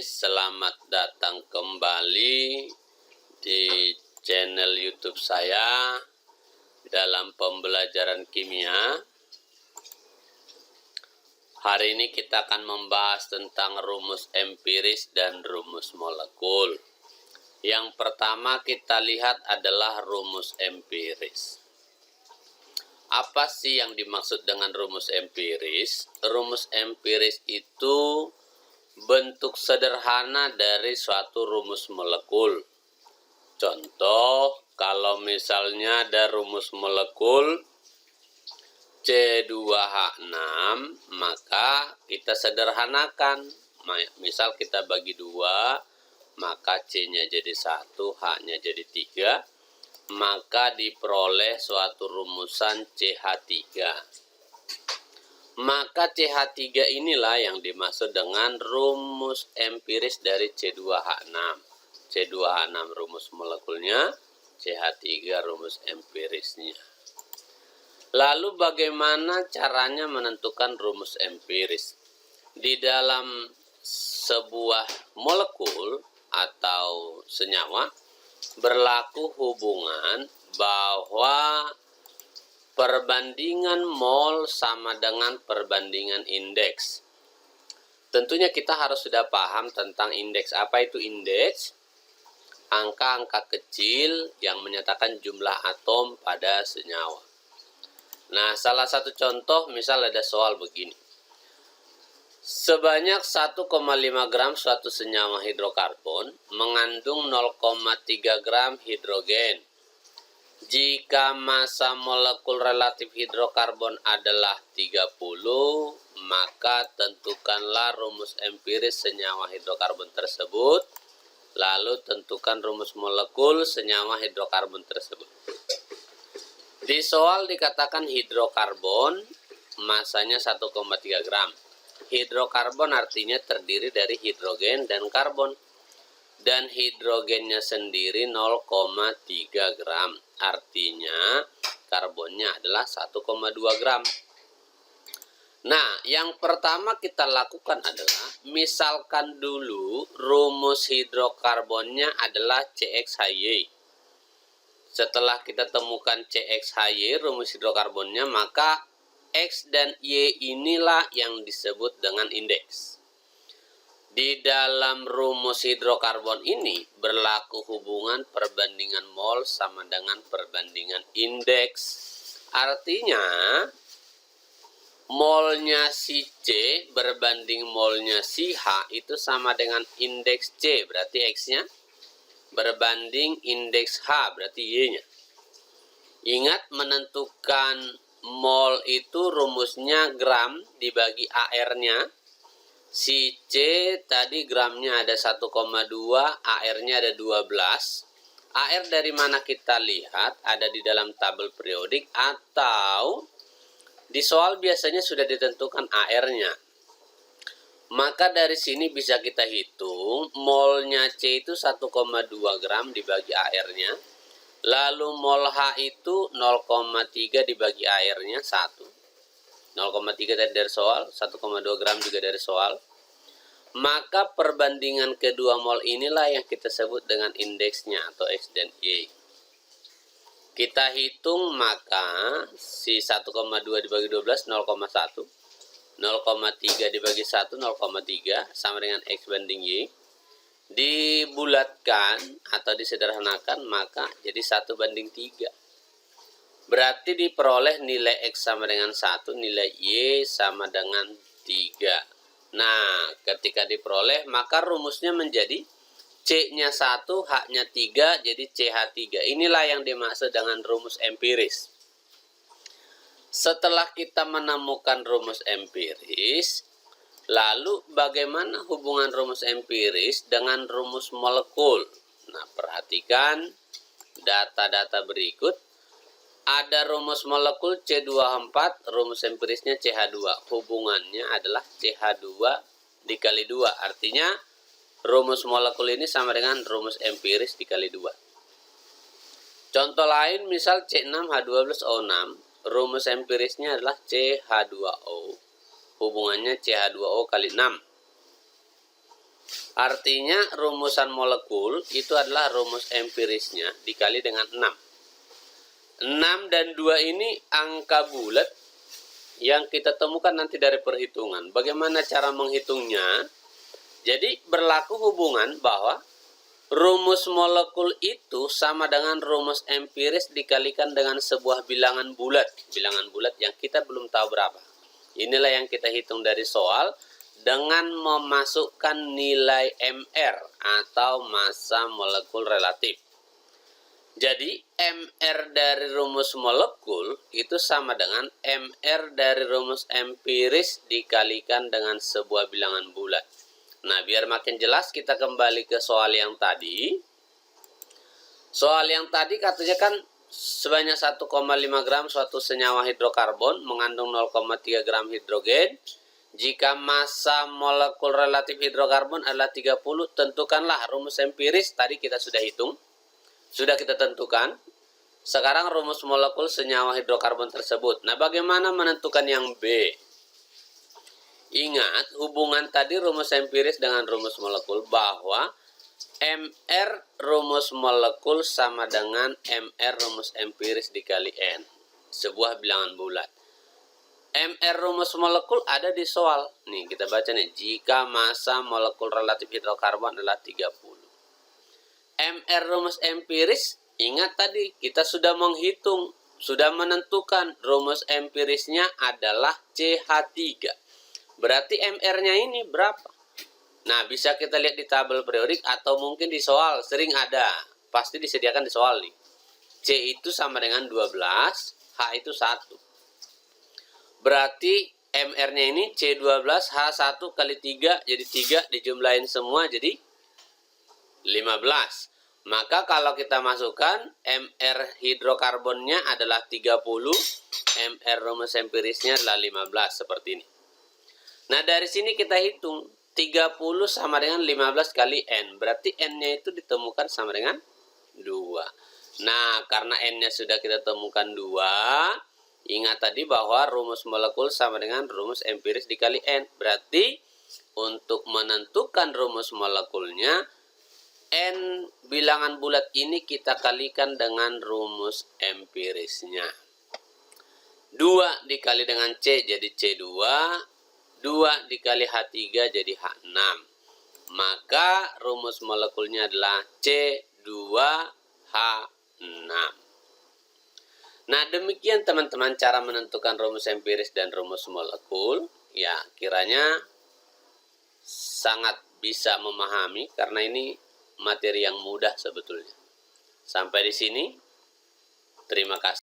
selamat datang kembali di channel YouTube saya dalam pembelajaran kimia. Hari ini kita akan membahas tentang rumus empiris dan rumus molekul. Yang pertama kita lihat adalah rumus empiris. Apa sih yang dimaksud dengan rumus empiris? Rumus empiris itu bentuk sederhana dari suatu rumus molekul. Contoh, kalau misalnya ada rumus molekul C2H6, maka kita sederhanakan. Misal kita bagi 2, maka C-nya jadi 1, H-nya jadi 3, maka diperoleh suatu rumusan CH3. Maka CH3 inilah yang dimaksud dengan rumus empiris dari C2H6. C2H6 rumus molekulnya, CH3 rumus empirisnya. Lalu bagaimana caranya menentukan rumus empiris? Di dalam sebuah molekul atau senyawa berlaku hubungan bahwa perbandingan mol sama dengan perbandingan indeks. Tentunya kita harus sudah paham tentang indeks. Apa itu indeks? Angka-angka kecil yang menyatakan jumlah atom pada senyawa. Nah, salah satu contoh misal ada soal begini. Sebanyak 1,5 gram suatu senyawa hidrokarbon mengandung 0,3 gram hidrogen. Jika massa molekul relatif hidrokarbon adalah 30, maka tentukanlah rumus empiris senyawa hidrokarbon tersebut, lalu tentukan rumus molekul senyawa hidrokarbon tersebut. Di soal dikatakan hidrokarbon, massanya 1,3 gram. Hidrokarbon artinya terdiri dari hidrogen dan karbon. Dan hidrogennya sendiri 0,3 gram. Artinya karbonnya adalah 1,2 gram. Nah, yang pertama kita lakukan adalah misalkan dulu rumus hidrokarbonnya adalah CXHY. Setelah kita temukan CXHY rumus hidrokarbonnya, maka X dan Y inilah yang disebut dengan indeks. Di dalam rumus hidrokarbon ini berlaku hubungan perbandingan mol sama dengan perbandingan indeks. Artinya molnya si C berbanding molnya si H itu sama dengan indeks C, berarti X-nya, berbanding indeks H, berarti Y-nya. Ingat, menentukan mol itu rumusnya gram dibagi AR-nya. Si C tadi gramnya ada 1,2, AR-nya ada 12. AR dari mana kita lihat? Ada di dalam tabel periodik atau di soal biasanya sudah ditentukan AR-nya. Maka dari sini bisa kita hitung molnya C itu 1,2 gram dibagi AR-nya. Lalu mol H itu 0,3 dibagi AR-nya 1. 0,3 tadi dari soal, 1,2 gram juga dari soal. Maka perbandingan kedua mol inilah yang kita sebut dengan indeksnya atau X dan Y. Kita hitung, maka si 1,2 dibagi 12 0,1. 0,3 dibagi 1 0,3 sama dengan X banding Y. Dibulatkan atau disederhanakan, maka jadi 1 banding 3. Berarti diperoleh nilai X sama dengan 1, nilai Y sama dengan 3. Nah, ketika diperoleh, maka rumusnya menjadi C-nya 1, H-nya 3, jadi CH3. Inilah yang dimaksud dengan rumus empiris. Setelah kita menemukan rumus empiris, lalu bagaimana hubungan rumus empiris dengan rumus molekul? Nah, perhatikan data-data berikut. Ada rumus molekul C2H4, rumus empirisnya CH2. Hubungannya adalah CH2 dikali 2. Artinya rumus molekul ini sama dengan rumus empiris dikali 2. Contoh lain misal C6H12O6, rumus empirisnya adalah CH2O. Hubungannya CH2O kali 6. Artinya rumusan molekul itu adalah rumus empirisnya dikali dengan 6. 6 dan 2 ini angka bulat yang kita temukan nanti dari perhitungan. Bagaimana cara menghitungnya? Jadi berlaku hubungan bahwa rumus molekul itu sama dengan rumus empiris dikalikan dengan sebuah bilangan bulat. Bilangan bulat yang kita belum tahu berapa. Inilah yang kita hitung dari soal dengan memasukkan nilai MR atau massa molekul relatif. Jadi MR dari rumus molekul itu sama dengan MR dari rumus empiris dikalikan dengan sebuah bilangan bulat. Nah, biar makin jelas kita kembali ke soal yang tadi. Soal yang tadi katanya kan sebanyak 1,5 gram suatu senyawa hidrokarbon mengandung 0,3 gram hidrogen. Jika massa molekul relatif hidrokarbon adalah 30, tentukanlah rumus empiris. Tadi kita sudah hitung, sudah kita tentukan. Sekarang rumus molekul senyawa hidrokarbon tersebut. Nah, bagaimana menentukan yang B? Ingat, hubungan tadi rumus empiris dengan rumus molekul bahwa MR rumus molekul sama dengan MR rumus empiris dikali N. Sebuah bilangan bulat. MR rumus molekul ada di soal. Nih, kita baca nih. Jika massa molekul relatif hidrokarbon adalah 30. MR rumus empiris, ingat tadi kita sudah menghitung, sudah menentukan rumus empirisnya adalah CH3. Berarti MR-nya ini berapa? Nah, bisa kita lihat di tabel periodik atau mungkin di soal. Sering ada. Pasti disediakan di soal nih. C itu sama dengan 12, H itu 1. Berarti MR-nya ini C12, H1 kali 3, jadi 3 dijumlahin semua jadi 15. Maka kalau kita masukkan MR hidrokarbonnya adalah 30, MR rumus empirisnya adalah 15 seperti ini. Nah, dari sini kita hitung 30 sama dengan 15 kali N. Berarti N-nya itu ditemukan sama dengan 2. Nah, karena N-nya sudah kita temukan 2, ingat tadi bahwa rumus molekul sama dengan rumus empiris dikali N. Berarti untuk menentukan rumus molekulnya, N bilangan bulat ini kita kalikan dengan rumus empirisnya. 2 dikali dengan C jadi C2. 2 dikali H3 jadi H6. Maka rumus molekulnya adalah C2H6. Nah, demikian teman-teman cara menentukan rumus empiris dan rumus molekul. Ya, kiranya sangat bisa memahami karena ini materi yang mudah sebetulnya. Sampai di sini. Terima kasih.